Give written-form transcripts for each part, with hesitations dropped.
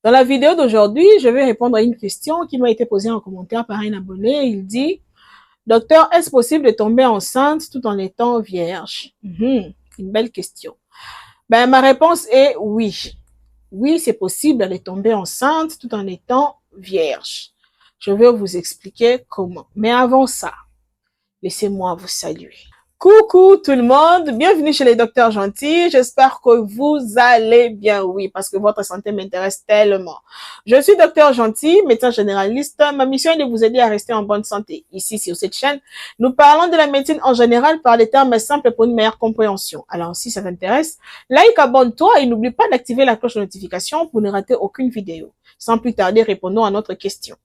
Dans la vidéo d'aujourd'hui, je vais répondre à une question qui m'a été posée en commentaire par un abonné. Il dit, Docteur, est-ce possible de tomber enceinte tout en étant vierge? Une belle question. Ma réponse est oui. Oui, c'est possible de tomber enceinte tout en étant vierge. Je vais vous expliquer comment. Mais avant ça, laissez-moi vous saluer. Coucou tout le monde, bienvenue chez les docteurs gentils. J'espère que vous allez bien, oui, parce que votre santé m'intéresse tellement. Je suis docteur gentil, médecin généraliste. Ma mission est de vous aider à rester en bonne santé. Ici, sur cette chaîne, nous parlons de la médecine en général par des termes simples pour une meilleure compréhension. Alors, si ça t'intéresse, like, abonne-toi et n'oublie pas d'activer la cloche de notification pour ne rater aucune vidéo. Sans plus tarder, répondons à notre question.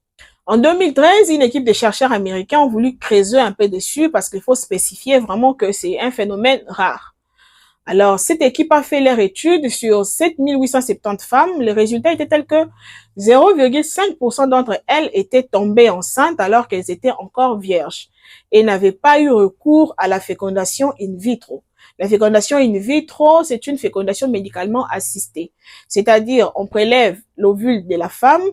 En 2013, une équipe de chercheurs américains ont voulu creuser un peu dessus parce qu'il faut spécifier vraiment que c'est un phénomène rare. Alors, cette équipe a fait leur étude sur 7870 femmes. Le résultat était tel que 0,5% d'entre elles étaient tombées enceintes alors qu'elles étaient encore vierges et n'avaient pas eu recours à la fécondation in vitro. La fécondation in vitro, c'est une fécondation médicalement assistée. C'est-à-dire, on prélève l'ovule de la femme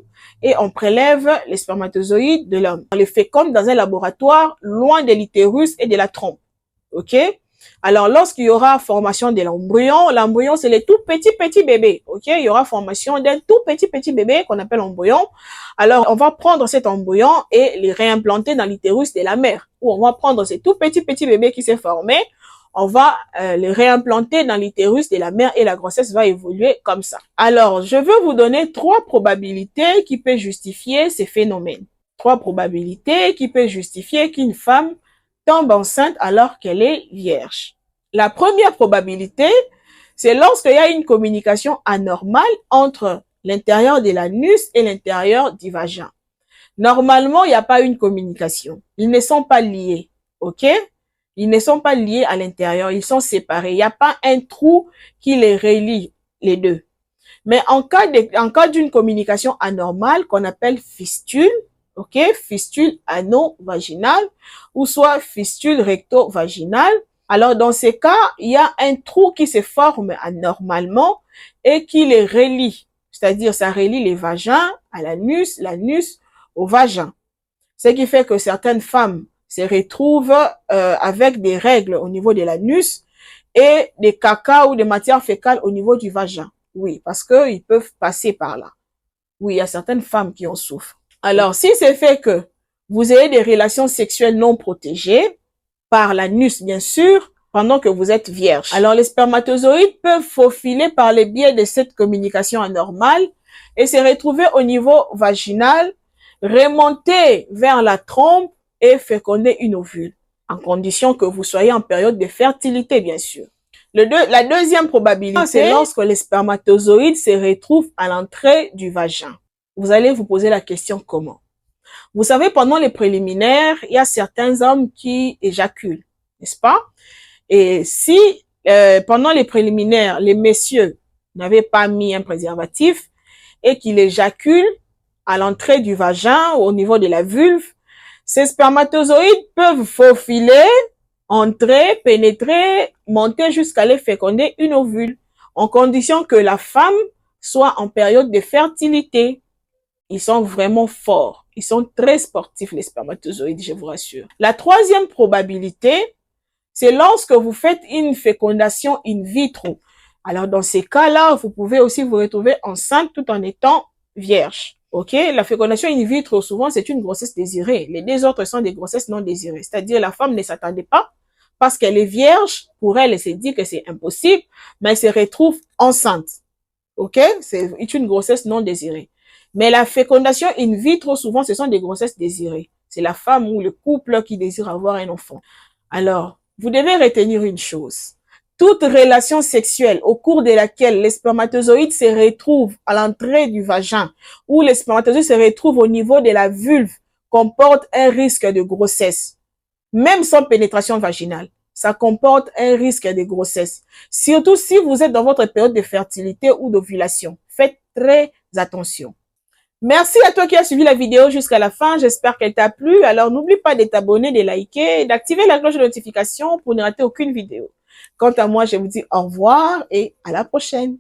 et on prélève les spermatozoïdes de l'homme. On les féconde dans un laboratoire loin de l'utérus et de la trompe. OK? Alors, lorsqu'il y aura formation de l'embryon, c'est les tout petits bébés. OK? Il y aura formation d'un tout petit bébé qu'on appelle embryon. Alors, on va prendre cet embryon et les réimplanter dans l'utérus de la mère. Ou on va prendre ces tout petits bébés qui s'est formé, on va les réimplanter dans l'utérus de la mère et la grossesse va évoluer comme ça. Alors, je veux vous donner 3 probabilités qui peuvent justifier ces phénomènes. 3 probabilités qui peuvent justifier qu'une femme tombe enceinte alors qu'elle est vierge. La première probabilité, c'est lorsqu'il y a une communication anormale entre l'intérieur de l'anus et l'intérieur du vagin. Normalement, il n'y a pas une communication. Ils ne sont pas liés. OK? Ils ne sont pas liés à l'intérieur, ils sont séparés. Il n'y a pas un trou qui les relie, les deux. Mais en cas d'une communication anormale qu'on appelle fistule, ok, fistule ano-vaginale ou soit fistule recto-vaginale, alors dans ces cas, il y a un trou qui se forme anormalement et qui les relie. C'est-à-dire, ça relie les vagins à l'anus, l'anus au vagin. Ce qui fait que certaines femmes se retrouvent avec des règles au niveau de l'anus et des caca ou des matières fécales au niveau du vagin. Oui, parce qu'ils peuvent passer par là. Oui, il y a certaines femmes qui en souffrent. Alors, si c'est fait que vous ayez des relations sexuelles non protégées, par l'anus bien sûr, pendant que vous êtes vierge, alors les spermatozoïdes peuvent faufiler par le biais de cette communication anormale et se retrouver au niveau vaginal, remonter vers la trompe et féconder une ovule, en condition que vous soyez en période de fertilité, bien sûr. La deuxième probabilité, c'est lorsque les spermatozoïdes se retrouvent à l'entrée du vagin. Vous allez vous poser la question comment? Vous savez, pendant les préliminaires, il y a certains hommes qui éjaculent, n'est-ce pas? Et si pendant les préliminaires, les messieurs n'avaient pas mis un préservatif et qu'ils éjaculent à l'entrée du vagin ou au niveau de la vulve, ces spermatozoïdes peuvent faufiler, entrer, pénétrer, monter jusqu'à aller féconder une ovule, en condition que la femme soit en période de fertilité. Ils sont vraiment forts. Ils sont très sportifs, les spermatozoïdes, je vous rassure. La troisième probabilité, c'est lorsque vous faites une fécondation in vitro. Alors, dans ces cas-là, vous pouvez aussi vous retrouver enceinte tout en étant vierge. OK? La fécondation in vitro, souvent, c'est une grossesse désirée. Les 2 autres sont des grossesses non désirées. C'est-à-dire, la femme ne s'attendait pas parce qu'elle est vierge. Pour elle, elle s'est dit que c'est impossible, mais elle se retrouve enceinte. OK? C'est une grossesse non désirée. Mais la fécondation in vitro, souvent, ce sont des grossesses désirées. C'est la femme ou le couple qui désire avoir un enfant. Alors, vous devez retenir une chose. Toute relation sexuelle au cours de laquelle les spermatozoïdes se retrouvent à l'entrée du vagin ou les spermatozoïdes se retrouvent au niveau de la vulve comporte un risque de grossesse. Même sans pénétration vaginale, ça comporte un risque de grossesse. Surtout si vous êtes dans votre période de fertilité ou d'ovulation. Faites très attention. Merci à toi qui as suivi la vidéo jusqu'à la fin. J'espère qu'elle t'a plu. Alors, n'oublie pas de t'abonner, de liker et d'activer la cloche de notification pour ne rater aucune vidéo. Quant à moi, je vous dis au revoir et à la prochaine.